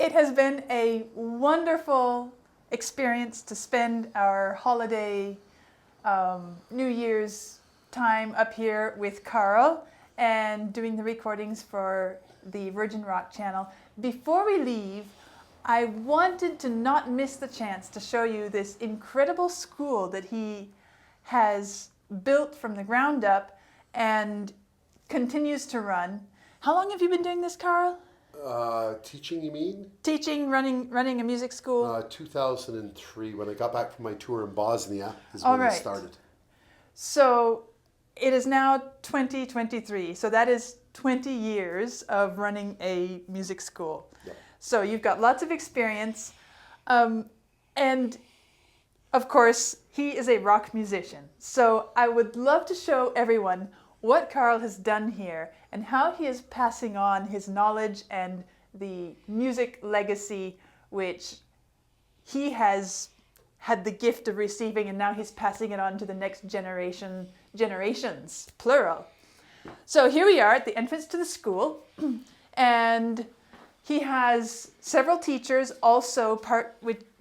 It has been a wonderful experience to spend our holiday New Year's time up here with Karl and doing the recordings for the Virgin Rock channel. Before we leave, I wanted to not miss the chance to show you this incredible school that he has built from the ground up and continues to run. How long have you been doing this, Karl? Teaching, you mean? Teaching, running a music school? 2003, when I got back from my tour in Bosnia, is when I started. So it is now 2023, so that is 20 years of running a music school. Yep. So you've got lots of experience, and of course, he is a rock musician. So I would love to show everyone what Karl has done here and how he is passing on his knowledge and the music legacy which he has had the gift of receiving, and now he's passing it on to the next generations, plural. So here we are at the entrance to the school, and he has several teachers also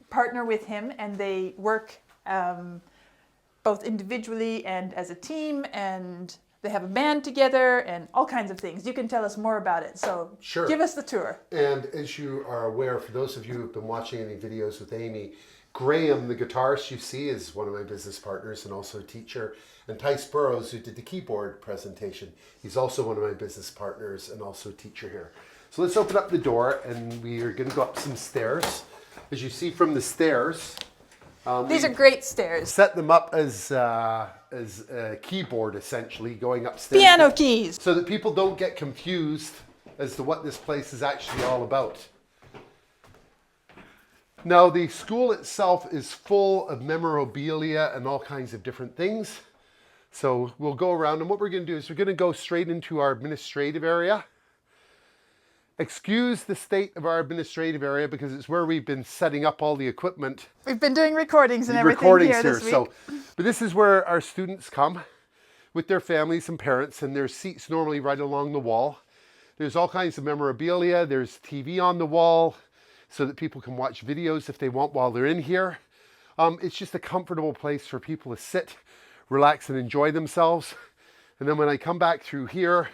partner with him, and they work both individually and as a team, and they have a band together and all kinds of things. You can tell us more about it. So sure. Give us the tour. And as you are aware, for those of you who've been watching any videos with Amy, Graham, the guitarist you see, is one of my business partners and also a teacher. And Tice Burrows, who did the keyboard presentation, he's also one of my business partners and also a teacher here. So let's open up the door, and we are going to go up some stairs. As you see from the stairs, these are great stairs. Set them up as a keyboard, essentially, going upstairs. Piano keys! So that people don't get confused as to what this place is actually all about. Now, the school itself is full of memorabilia and all kinds of different things. So we'll go around, and what we're going to do is we're going to go straight into our administrative area. Excuse the state of our administrative area because it's where we've been setting up all the equipment. We've been doing recordings and everything here this week. But this is where our students come with their families and parents, and there's seats normally right along the wall. There's all kinds of memorabilia. There's TV on the wall so that people can watch videos if they want while they're in here. It's just a comfortable place for people to sit, relax, and enjoy themselves. And then when I come back through here,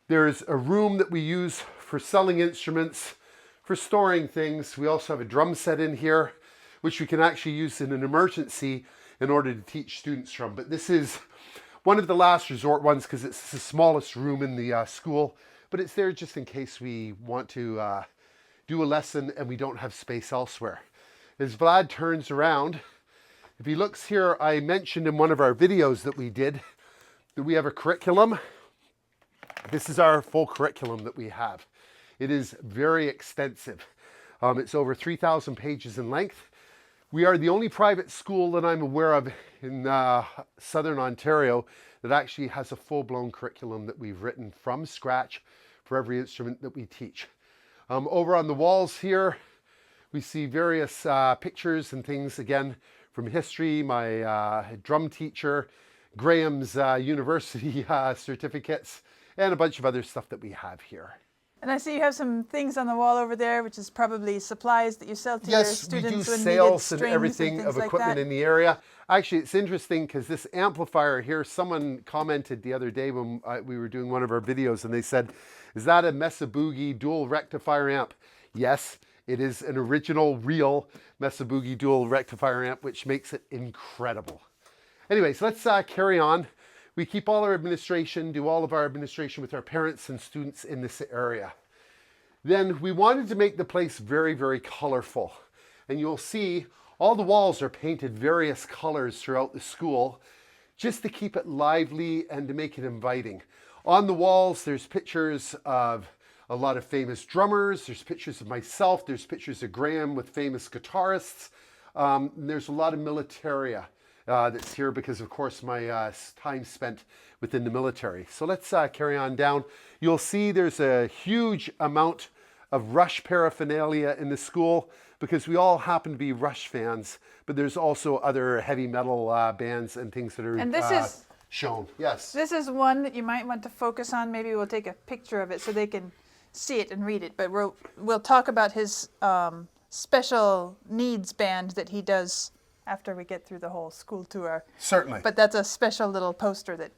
there's a room that we use for selling instruments, for storing things. We also have a drum set in here, which we can actually use in an emergency in order to teach students from. But this is one of the last resort ones because it's the smallest room in the school, but it's there just in case we want to do a lesson and we don't have space elsewhere. As Vlad turns around, if he looks here, I mentioned in one of our videos that we did that we have a curriculum. This is our full curriculum that we have. It is very extensive. It's over 3,000 pages in length. We are the only private school that I'm aware of in Southern Ontario that actually has a full-blown curriculum that we've written from scratch for every instrument that we teach. Over on the walls here, we see various pictures and things, again, from history, my drum teacher, Graham's university certificates, and a bunch of other stuff that we have here. And I see you have some things on the wall over there, which is probably supplies that you sell to your students. Yes, we do sales and everything of equipment in the area. Actually, it's interesting because this amplifier here, someone commented the other day when we were doing one of our videos, and they said, is that a Mesa Boogie dual rectifier amp? Yes, it is an original, real Mesa Boogie dual rectifier amp, which makes it incredible. Anyways, let's carry on. We keep all our administration, do all of our administration with our parents and students in this area. Then we wanted to make the place very, very colorful. And you'll see all the walls are painted various colors throughout the school just to keep it lively and to make it inviting. On the walls, there's pictures of a lot of famous drummers. There's pictures of myself. There's pictures of Graham with famous guitarists. There's a lot of militaria. That's here because, of course, my time spent within the military. So let's carry on down. You'll see there's a huge amount of Rush paraphernalia in the school because we all happen to be Rush fans, but there's also other heavy metal bands and things that are shown. Yes. This is one that you might want to focus on. Maybe we'll take a picture of it so they can see it and read it, but we'll talk about his special needs band that he does after we get through the whole school tour. Certainly. But that's a special little poster that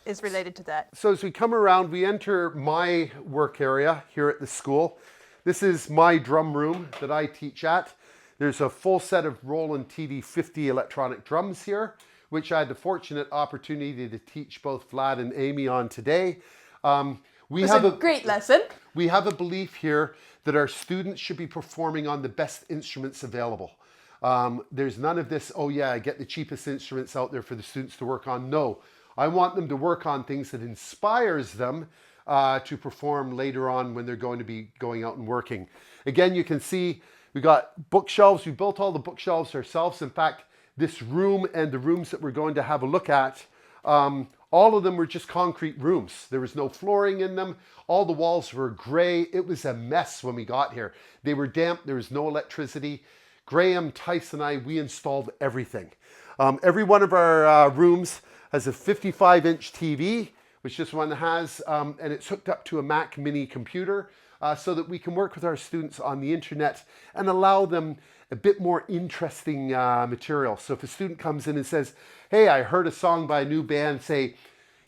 is related to that. So as we come around, we enter my work area here at the school. This is my drum room that I teach at. There's a full set of Roland TD50 electronic drums here, which I had the fortunate opportunity to teach both Vlad and Amy on today. We have a great lesson. We have a belief here that our students should be performing on the best instruments available. There's none of this, oh yeah, get the cheapest instruments out there for the students to work on. No, I want them to work on things that inspires them to perform later on when they're going to be going out and working. Again, you can see we got bookshelves. We built all the bookshelves ourselves. In fact, this room and the rooms that we're going to have a look at, all of them were just concrete rooms. There was no flooring in them. All the walls were gray. It was a mess when we got here. They were damp. There was no electricity. Graham, Tice, and I, we installed everything. Every one of our rooms has a 55-inch TV, which this one has, and it's hooked up to a Mac mini computer so that we can work with our students on the internet and allow them a bit more interesting material. So if a student comes in and says, hey, I heard a song by a new band, say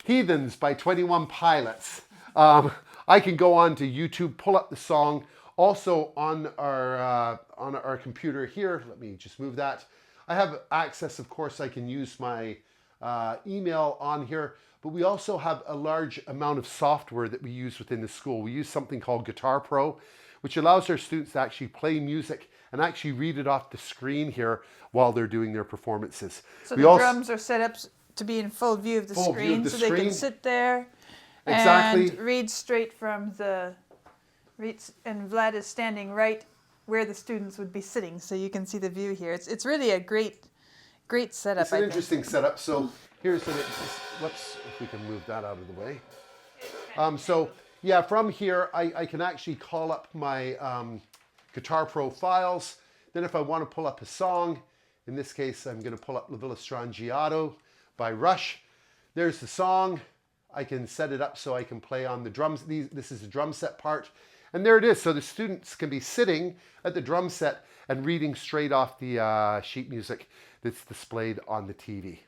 Heathens by 21 Pilots, I can go on to YouTube, pull up the song. Also on our computer here, let me just move that. I have access, of course, I can use my email on here, but we also have a large amount of software that we use within the school. We use something called Guitar Pro, which allows our students to actually play music and actually read it off the screen here while they're doing their performances. So the drums are set up to be in full view of the screen, so they can sit there and read straight from the... And Vlad is standing right where the students would be sitting, so you can see the view here. It's really a great setup. It's an interesting setup. So here's whoops, if we can move that out of the way. So yeah, from here I can actually call up my Guitar Pro files. Then if I want to pull up a song, in this case I'm going to pull up La Villa Strangiato by Rush. There's the song. I can set it up so I can play on the drums. This is the drum set part. And there it is. So the students can be sitting at the drum set and reading straight off the sheet music that's displayed on the TV.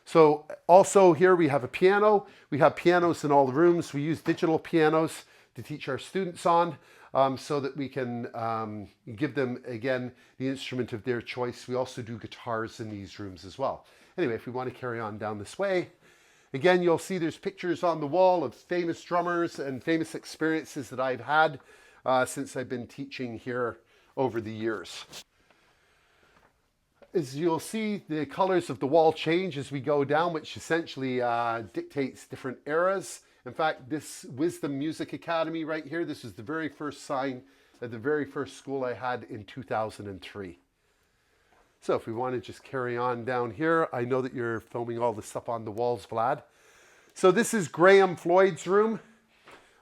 So also here we have a piano. We have pianos in all the rooms. We use digital pianos to teach our students on so that we can give them, again, the instrument of their choice. We also do guitars in these rooms as well. Anyway, if we want to carry on down this way, again, you'll see there's pictures on the wall of famous drummers and famous experiences that I've had since I've been teaching here over the years. As you'll see, the colors of the wall change as we go down, which essentially dictates different eras. In fact, this Wisdom Music Academy right here, this is the very first sign at the very first school I had in 2003. So if we want to just carry on down here, I know that you're filming all the stuff on the walls, Vlad. So this is Graham Floyd's room.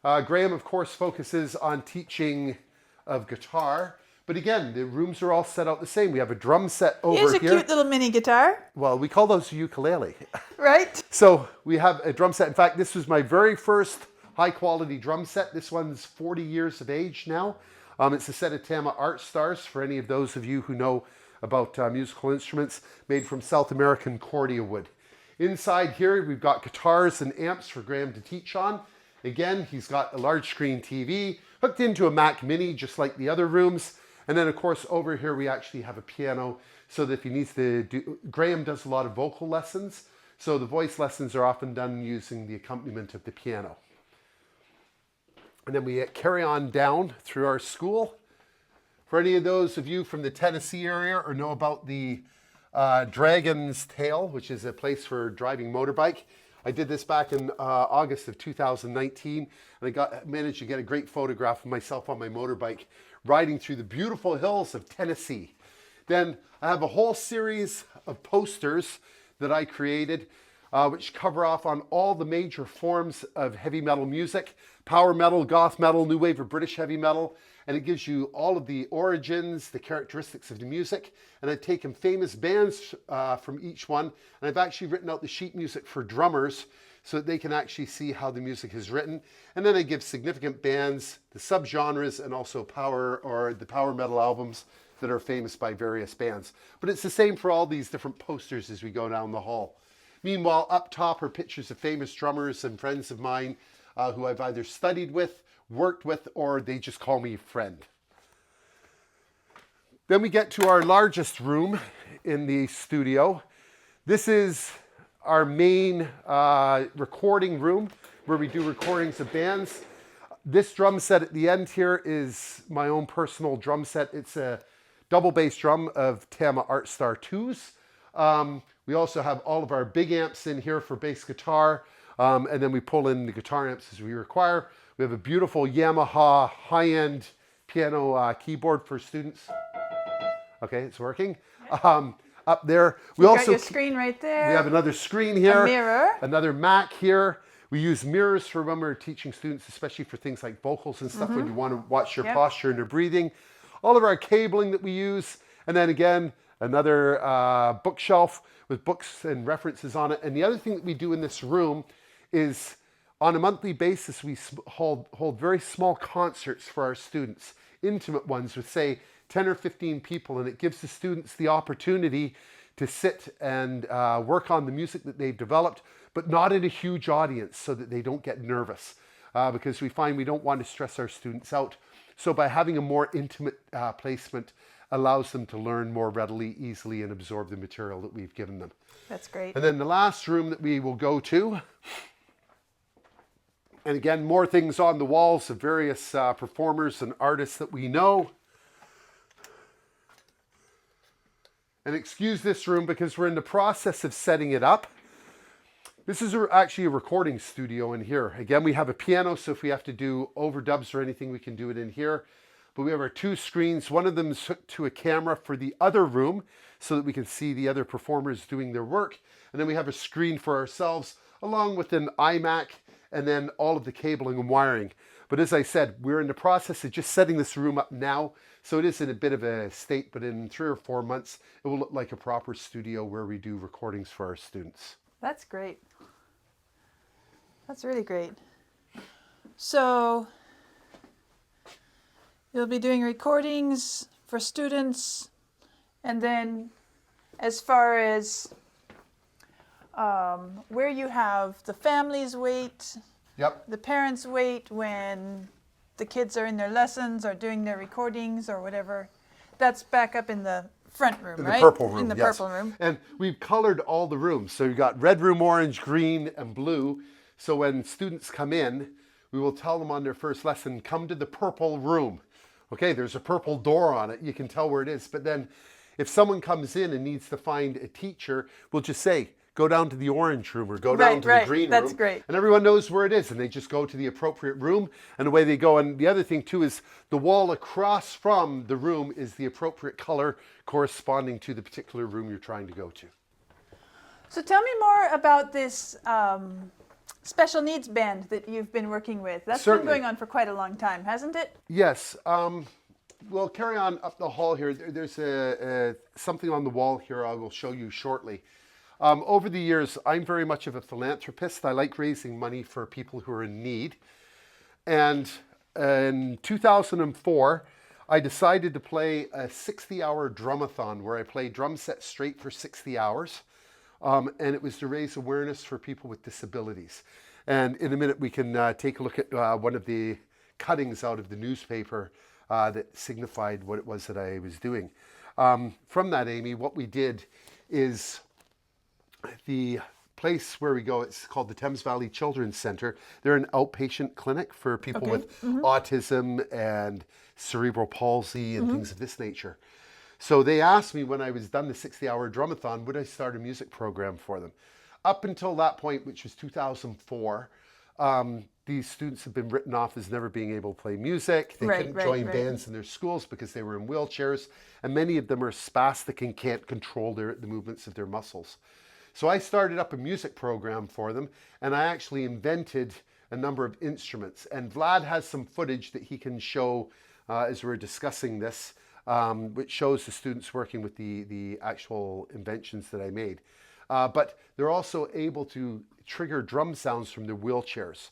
Graham, of course, focuses on teaching of guitar. But again, the rooms are all set out the same. We have a drum set over here. Here's a cute little mini guitar. Well, we call those ukulele. Right. So we have a drum set. In fact, this was my very first high-quality drum set. This one's 40 years of age now. It's a set of Tama Art Stars for any of those of you who know about musical instruments, made from South American cordia wood. Inside here, we've got guitars and amps for Graham to teach on. Again, he's got a large screen TV hooked into a Mac Mini, just like the other rooms. And then, of course, over here, we actually have a piano so that if he needs to do... Graham does a lot of vocal lessons, so the voice lessons are often done using the accompaniment of the piano. And then we carry on down through our school. For any of those of you from the Tennessee area or know about the Dragon's Tail, which is a place for driving motorbike, I did this back in August of 2019, and I managed to get a great photograph of myself on my motorbike riding through the beautiful hills of Tennessee. Then I have a whole series of posters that I created which cover off on all the major forms of heavy metal music, power metal, goth metal, new wave or British heavy metal, and it gives you all of the origins, the characteristics of the music. And I've taken famous bands from each one, and I've actually written out the sheet music for drummers so that they can actually see how the music is written. And then I give significant bands, the subgenres, and also the power metal albums that are famous by various bands. But it's the same for all these different posters as we go down the hall. Meanwhile, up top are pictures of famous drummers and friends of mine who I've either studied with, worked with, or they just call me friend. Then we get to our largest room in the studio. This is our main recording room where we do recordings of bands. This drum set at the end here is my own personal drum set. It's a double bass drum of Tama Artstar 2s. We also have all of our big amps in here for bass guitar, and then we pull in the guitar amps as we require. We have a beautiful Yamaha high-end piano keyboard for students. Okay, it's working. Up there. We also got your screen right there. We have another screen here. A mirror. Another Mac here. We use mirrors for when we're teaching students, especially for things like vocals and stuff, when you want to watch your posture and your breathing. All of our cabling that we use. And then again, another bookshelf with books and references on it. And the other thing that we do in this room is on a monthly basis, we hold very small concerts for our students, intimate ones with, say, 10 or 15 people, and it gives the students the opportunity to sit and work on the music that they've developed, but not in a huge audience so that they don't get nervous, because we find we don't want to stress our students out. So by having a more intimate placement allows them to learn more readily, easily, and absorb the material that we've given them. That's great. And then the last room that we will go to, and again, more things on the walls of various performers and artists that we know. And excuse this room because we're in the process of setting it up. This is actually a recording studio in here. Again, we have a piano, so if we have to do overdubs or anything, we can do it in here. But we have our two screens. One of them is hooked to a camera for the other room so that we can see the other performers doing their work. And then we have a screen for ourselves along with an iMac and then all of the cabling and wiring. But as I said, we're in the process of just setting this room up now. So it is in a bit of a state, but in 3 or 4 months, it will look like a proper studio where we do recordings for our students. That's great. That's really great. So you'll be doing recordings for students, and then as far as where you have the families wait, the parents wait when the kids are in their lessons or doing their recordings or whatever, that's back up in the front room, right? In the purple room, in the yes. purple room. And we've colored all the rooms. So you've got red room, orange, green, and blue. So when students come in, we will tell them on their first lesson, come to the purple room. Okay, there's a purple door on it. You can tell where it is. But then if someone comes in and needs to find a teacher, we'll just say, go down to the orange room or go down to the green room. That's great. And everyone knows where it is, and they just go to the appropriate room, and away they go. And the other thing too is the wall across from the room is the appropriate color corresponding to the particular room you're trying to go to. So tell me more about this special needs band that you've been working with. That's been going on for quite a long time, hasn't it? Yes. We'll carry on up the hall here. There's something on the wall here I will show you shortly. Over the years, I'm very much of a philanthropist. I like raising money for people who are in need. And in 2004, I decided to play a 60-hour drumathon where I play drum sets straight for 60 hours. And it was to raise awareness for people with disabilities. And in a minute, we can take a look at one of the cuttings out of the newspaper that signified what it was that I was doing. From that, Amy, what we did is the place where we go, it's called the Thames Valley Children's Center. They're an outpatient clinic for people with autism and cerebral palsy and things of this nature. So they asked me when I was done the 60-hour drumathon, would I start a music program for them? Up until that point, which was 2004, these students have been written off as never being able to play music. They couldn't join bands in their schools because they were in wheelchairs, and many of them are spastic and can't control the movements of their muscles. So I started up a music program for them, and I actually invented a number of instruments. And Vlad has some footage that he can show as we're discussing this, which shows the students working with the actual inventions that I made. but they're also able to trigger drum sounds from their wheelchairs.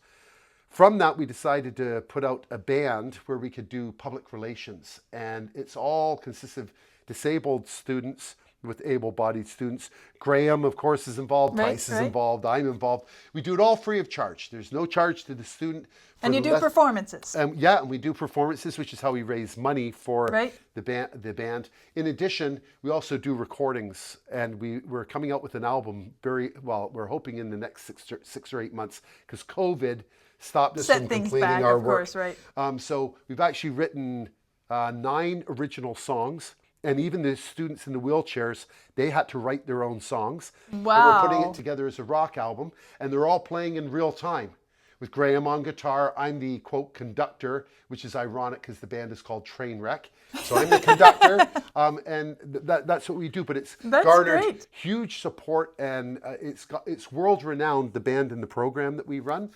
From that, we decided to put out a band where we could do public relations, and it's all consists of disabled students with able-bodied students. Graham, of course, is involved. Bryce is involved. I'm involved. We do it all free of charge. There's no charge to the student. And you do performances. Yeah, and we do performances, which is how we raise money for the band. In addition, we also do recordings, and we're coming out with an album we're hoping in the next six or 8 months, because COVID stopped us from completing our work. So we've actually written 9 original songs. And even the students in the wheelchairs, they had to write their own songs. Wow. And we're putting it together as a rock album. And they're all playing in real time. With Graham on guitar, I'm the, quote, conductor, which is ironic because the band is called Trainwreck. So I'm the conductor. And that's what we do. But it's garnered huge support. And it's world-renowned, the band and the program that we run.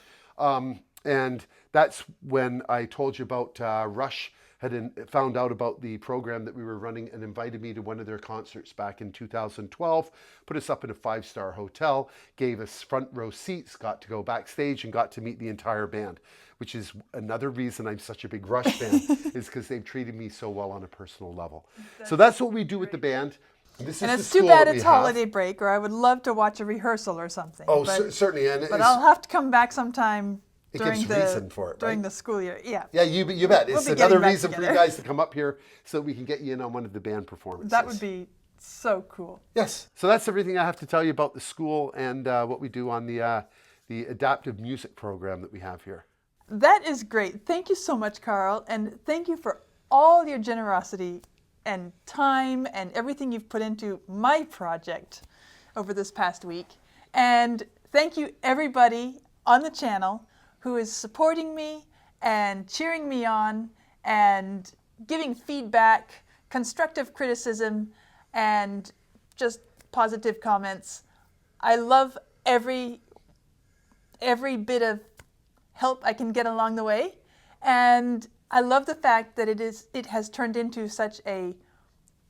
And that's when I told you about Rush had found out about the program that we were running and invited me to one of their concerts back in 2012, put us up in a 5-star hotel, gave us front row seats, got to go backstage and got to meet the entire band, which is another reason I'm such a big Rush fan, is because they've treated me so well on a personal level. So that's what we do with the band. And it's too bad it's holiday break, or I would love to watch a rehearsal or something. Oh, certainly. But I'll have to come back sometime. It gives reason for it, during the school year, yeah. Yeah, you bet. It's another reason for you guys to come up here so we can get you in on one of the band performances. That would be so cool. Yes. So that's everything I have to tell you about the school and what we do on the adaptive music program that we have here. That is great. Thank you so much, Karl, and thank you for all your generosity and time and everything you've put into my project over this past week. And thank you, everybody on the channel who is supporting me and cheering me on and giving feedback, constructive criticism, and just positive comments. I love every bit of help I can get along the way, and I love the fact that it has turned into such a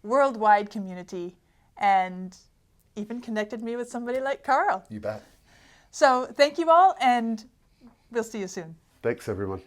worldwide community and even connected me with somebody like Karl. You bet. So thank you all, and we'll see you soon. Thanks, everyone.